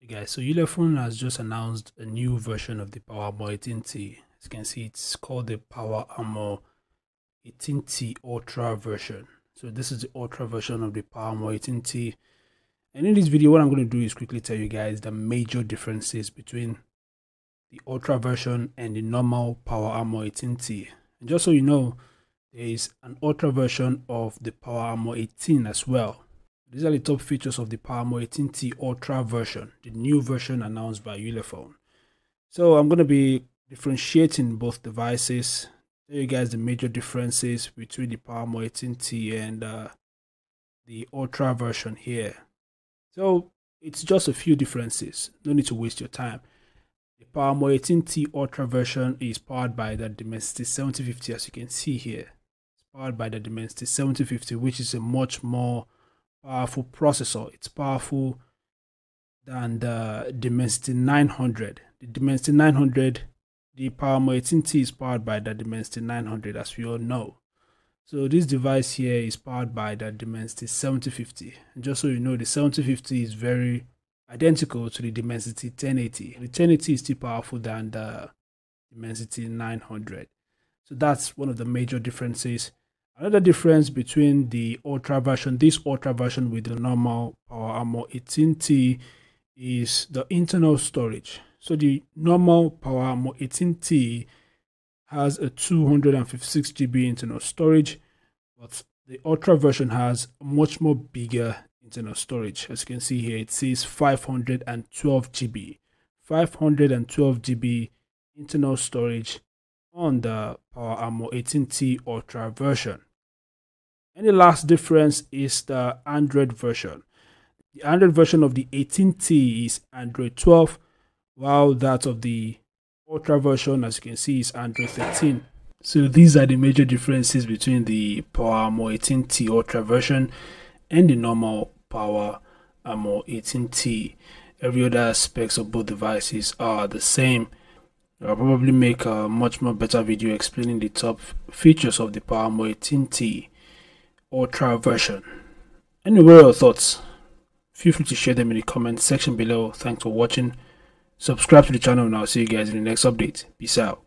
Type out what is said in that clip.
Guys, so Ulefone has just announced a new version of the Power Armor 18T. As you can see, it's called the Power Armor 18T Ultra version. So this is the Ultra version of the Power Armor 18T. And in this video, what I'm going to do is quickly tell you guys the major differences between the Ultra version and the normal Power Armor 18T. And just so you know, there is an Ultra version of the Power Armor 18 as well. These are the top features of the Power Armor 18T Ultra version, the new version announced by Ulefone. So I'm going to be differentiating both devices, tell you guys the major differences between the Power Armor 18T and the Ultra version here. So it's just a few differences, no need to waste your time. The Power Armor 18T Ultra version is powered by the Dimensity 7050, as you can see here. It's powered by the Dimensity 7050, which is a much more powerful processor. It's powerful than the Dimensity 900. The Dimensity 900, the Power Armor 18T is powered by the Dimensity 900, as we all know. So this device here is powered by the Dimensity 7050. And just so you know, the 7050 is very identical to the Dimensity 1080. The 1080 is still powerful than the Dimensity 900. So that's one of the major differences. Another difference between the Ultra version, this Ultra version with the normal Power Armor 18T, is the internal storage. So the normal Power Armor 18T has a 256 GB internal storage, but the Ultra version has a much more bigger internal storage. As you can see here, it says 512 GB. 512 GB internal storage on the Power Armor 18T Ultra version. And the last difference is the Android version. The Android version of the 18T is Android 12, while that of the Ultra version, as you can see, is Android 13. So these are the major differences between the Power Armor 18T Ultra version and the normal Power Armor 18T. Every other aspects of both devices are the same. I'll probably make a much more better video explaining the top features of the Power Armor 18T Ultra version. Anyway, your thoughts? Feel free to share them in the comment section below. Thanks for watching. Subscribe to the channel and I'll see you guys in the next update. Peace out.